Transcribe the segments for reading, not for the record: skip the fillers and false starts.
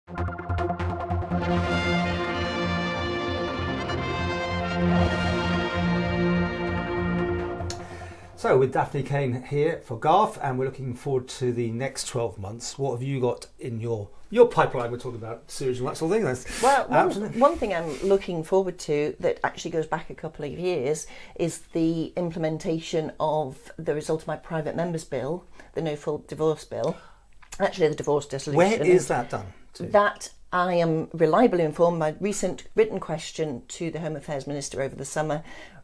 So with Daphne Caine here for Garff, and we're looking forward to the next 12 months. What have you got in your pipeline? We're talking about sewage and that sort of thing. Well, one thing I'm looking forward to that actually goes back a couple of years is the implementation of the result of my private member's bill, the no fault divorce bill. Actually, the divorce dissolution. Where is that done to? That I am reliably informed. My recent written question to the Home Affairs Minister over the summer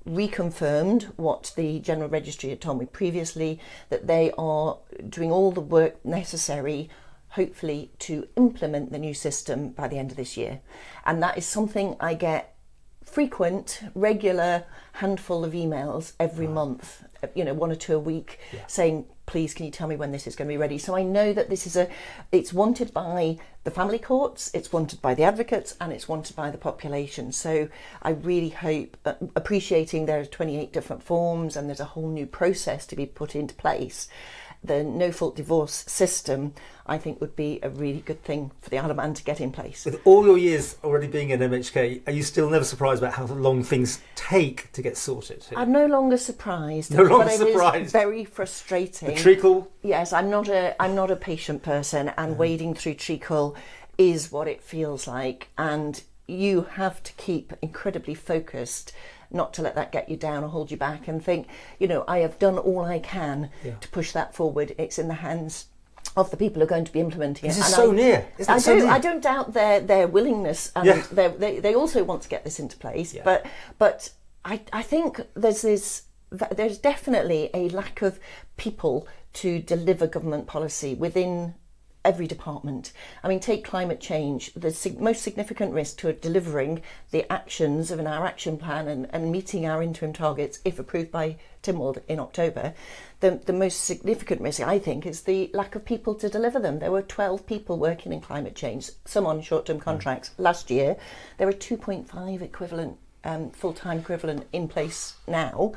reconfirmed what the General Registry had told me previously, that they are doing all the work necessary, hopefully, to implement the new system by the end of this year. And that is something I get frequent, regular handful of emails every month, one or two a week, saying, please, can you tell me when this is going to be ready? So I know that this is it's wanted by the family courts, it's wanted by the advocates, and it's wanted by the population. So I really hope, appreciating there are 28 different forms and there's a whole new process to be put into place, the no-fault divorce system, I think, would be a really good thing for the Isle of Man to get in place. With all your years already being in MHK, are you still never surprised about how long things take to get sorted? I'm no longer surprised. No longer but surprised. It is very frustrating. The treacle? Yes, I'm not a patient person, and wading through treacle is what it feels like. And you have to keep incredibly focused, not to let that get you down or hold you back, and think, I have done all I can to push that forward. It's in the hands of the people who are going to be implementing it. This is so near. Isn't it so near? I don't doubt their willingness, and they also want to get this into place. Yeah. But I think there's definitely a lack of people to deliver government policy within every department. I mean, take climate change, the most significant risk to delivering the actions of our action plan and meeting our interim targets, if approved by Tynwald in October. The most significant risk, I think, is the lack of people to deliver them. There were 12 people working in climate change, some on short-term contracts. Last year, there were 2.5 equivalent, full-time equivalent in place now.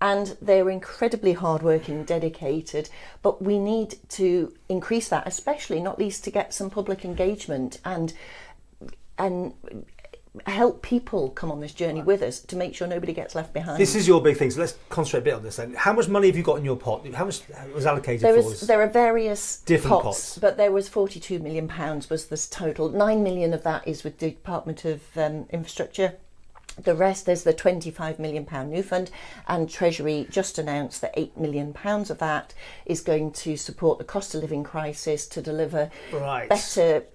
And they're incredibly hardworking, dedicated, but we need to increase that, especially, not least, to get some public engagement and help people come on this journey with us to make sure nobody gets left behind. This is your big thing, so let's concentrate a bit on this then. How much money have you got in your pot? How much was allocated for this? There are various different pots, but there was £42 million was this total. 9 million of that is with the Department of Infrastructure. The rest, there's the £25 million new fund, and Treasury just announced that £8 million of that is going to support the cost of living crisis, to deliver better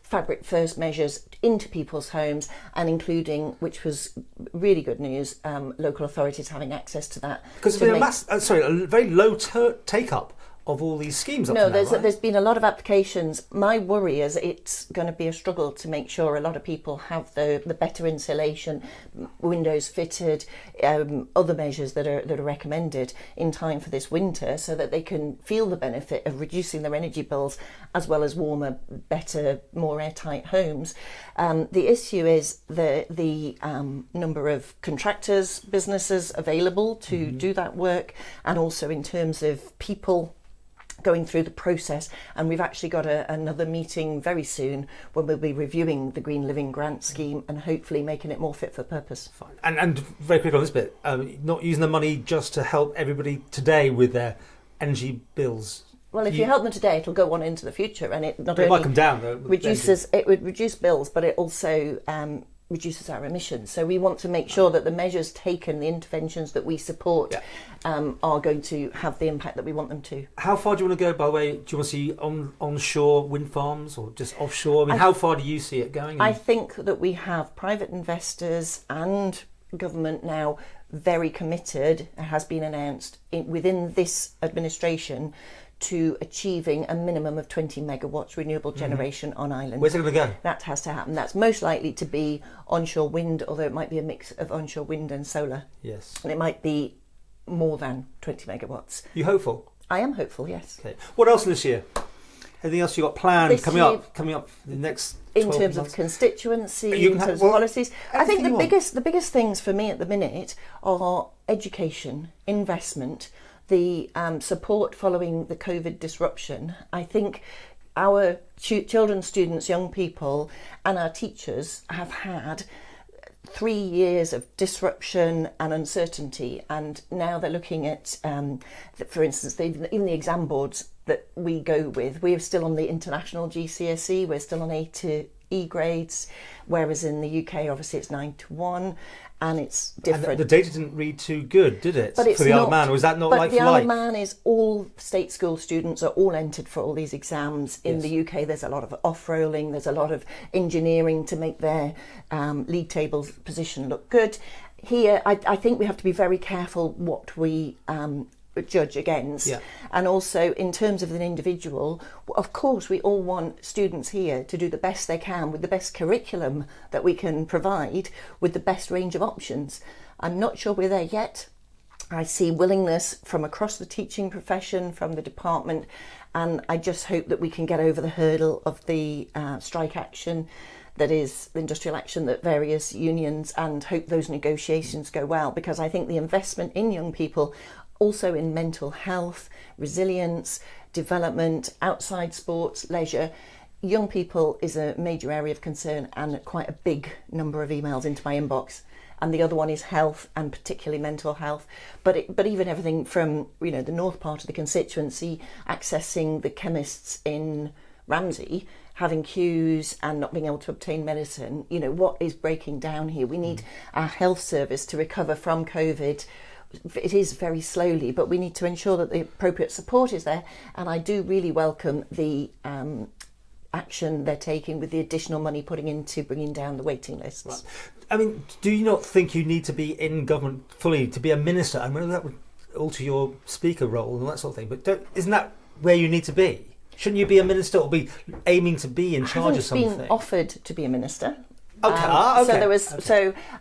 fabric first measures into people's homes, and including, which was really good news, local authorities having access to that. Because there's been a very low take-up of all these schemes up to now, there's been a lot of applications. My worry is it's going to be a struggle to make sure a lot of people have the better insulation, windows fitted, other measures that are recommended in time for this winter, so that they can feel the benefit of reducing their energy bills, as well as warmer, better, more airtight homes. The issue is the number of contractors, businesses available to do that work, and also in terms of people going through the process. And we've actually got another meeting very soon when we'll be reviewing the Green Living Grant Scheme and hopefully making it more fit for purpose. Fine. And very quick on this bit, not using the money just to help everybody today with their energy bills. Well, if you help them today, it'll go on into the future, and it might come down, though. It would reduce bills, but it also reduces our emissions. So we want to make sure that the measures taken, the interventions that we support, are going to have the impact that we want them to. How far do you want to go, by the way? Do you want to see onshore wind farms or just offshore? I mean, how far do you see it going? I think that we have private investors and government now very committed, it has been announced within this administration, to achieving a minimum of 20 megawatts renewable generation on island. Where's it going to go? That has to happen. That's most likely to be onshore wind, although it might be a mix of onshore wind and solar. Yes. And it might be more than 20 megawatts. You hopeful? I am hopeful, yes. Okay. What else this year? Anything else you got planned coming up the next 12 in terms months? Of constituency, in terms of policies? I think the biggest things for me at the minute are education, investment, the support following the COVID disruption. I think our children, students, young people and our teachers have had 3 years of disruption and uncertainty, and now they're looking at, for instance, even the exam boards that we go with, we're still on the international GCSE, we're still on A to E grades, whereas in the UK obviously it's 9 to 1, and it's different. And the data didn't read too good, did it? But it's for the not, Isle of Man, was that not but like the for Isle like? of Man is all state school students are all entered for all these exams. In Yes. the UK, there's a lot of off-rolling, there's a lot of engineering to make their league table position look good. Here, I think we have to be very careful what we judge against. Yeah. And also, in terms of an individual, of course, we all want students here to do the best they can with the best curriculum that we can provide, with the best range of options. I'm not sure we're there yet. I see willingness from across the teaching profession, from the department, and I just hope that we can get over the hurdle of the strike action, that is the industrial action that various unions, and hope those negotiations go well, because I think the investment in young people, also in mental health, resilience, development, outside sports, leisure, young people is a major area of concern, and quite a big number of emails into my inbox. And the other one is health, and particularly mental health. But even everything from, you know, the north part of the constituency, accessing the chemists in Ramsey, having queues and not being able to obtain medicine. You know, what is breaking down here? We need our health service to recover from COVID. It is very slowly, but we need to ensure that the appropriate support is there. And I do really welcome the action they're taking with the additional money putting into bringing down the waiting lists. Right. I mean, do you not think you need to be in government fully to be a minister? I mean, that would alter your speaker role and that sort of thing. But isn't that where you need to be? Shouldn't you be a minister or be aiming to be in charge of something? I haven't been offered to be a minister. Okay. Okay. So there was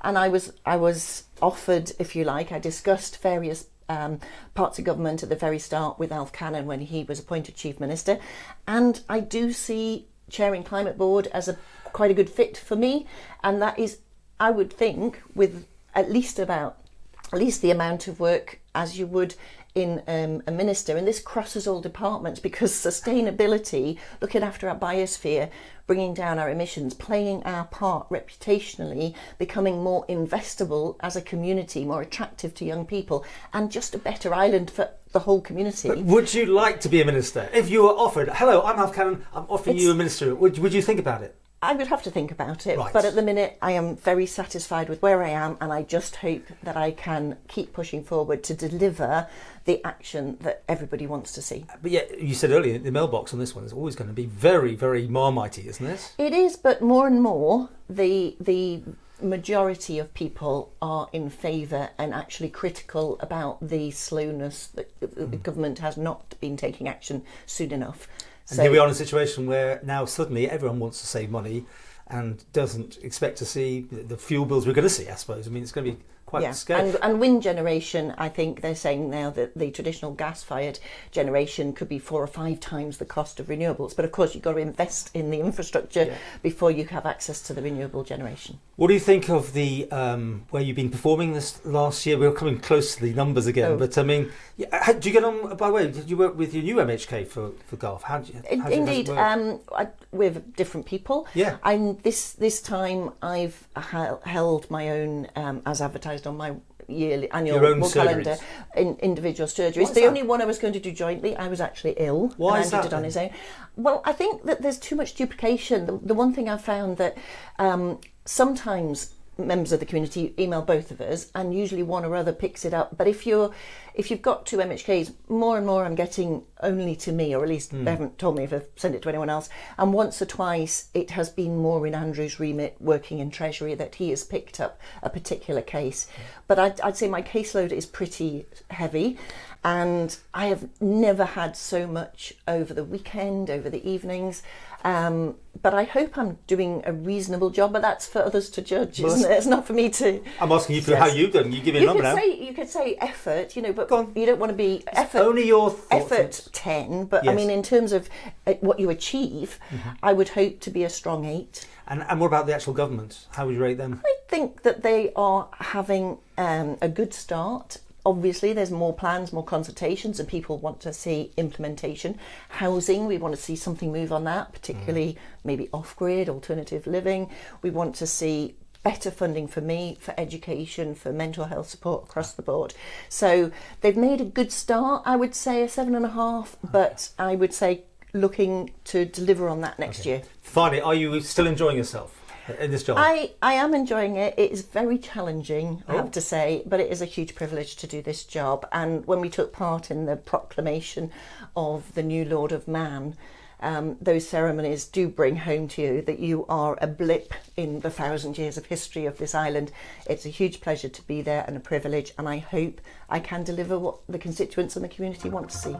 and I was offered, if you like. I discussed various parts of government at the very start with Alf Cannon when he was appointed Chief Minister, and I do see chairing Climate Board as quite a good fit for me, and that is, I would think, with at least the amount of work as you would in a minister, and this crosses all departments, because sustainability, looking after our biosphere, bringing down our emissions, playing our part reputationally, becoming more investable as a community, more attractive to young people, and just a better island for the whole community. But would you like to be a minister? If you were offered, hello, I'm Alf Cannon, I'm offering you a minister, would you think about it? I would have to think about it, Right. but at the minute I am very satisfied with where I am, and I just hope that I can keep pushing forward to deliver the action that everybody wants to see. But yeah, you said earlier, the mailbox on this one is always going to be very, very marmitey, isn't it? It is, but more and more the majority of people are in favour and actually critical about the slowness that the government has not been taking action soon enough. And here we are in a situation where now suddenly everyone wants to save money and doesn't expect to see the fuel bills we're going to see, I suppose. I mean, it's going to be quite scary. And wind generation, I think they're saying now that the traditional gas-fired generation could be 4 or 5 times the cost of renewables. But of course, you've got to invest in the infrastructure before you have access to the renewable generation. What do you think of the where you've been performing this last year? We're coming close to the numbers again, but I mean, do you get on? By the way, did you work with your new MHK for Garff? Indeed, with different people. Yeah. And this time I've held my own, as advertised on my annual calendar, in individual surgeries. The only one I was going to do jointly, I was actually ill. Why and is I that? did it on his own. Well, I think that there's too much duplication. The one thing I've found that sometimes members of the community email both of us, and usually one or other picks it up. But if you've got 2 MHKs, more and more I'm getting only to me, or at least they haven't told me if I've sent it to anyone else. And once or twice it has been more in Andrew's remit, working in Treasury, that he has picked up a particular case. But I'd say my caseload is pretty heavy, and I have never had so much over the weekend, over the evenings. But I hope I'm doing a reasonable job, but that's for others to judge, isn't it? It's not for me to... I'm asking you for how you've done. You give me a number now. You could say effort, but you don't want to be... Effort, only your thoughts. Effort 10, but I mean, in terms of what you achieve, I would hope to be a strong 8. And what about the actual government? How would you rate them? I think that they are having a good start. Obviously, there's more plans, more consultations, and people want to see implementation. Housing, we want to see something move on that, particularly maybe off-grid, alternative living. We want to see better funding for me, for education, for mental health support across the board. So they've made a good start, I would say a 7.5, but I would say looking to deliver on that next year. Finally, are you still enjoying yourself in this job? I am enjoying it. It is very challenging, I have to say, but it is a huge privilege to do this job. And when we took part in the proclamation of the new Lord of Man, those ceremonies do bring home to you that you are a blip in the 1,000 years of history of this island. It's a huge pleasure to be there and a privilege, and I hope I can deliver what the constituents and the community want to see.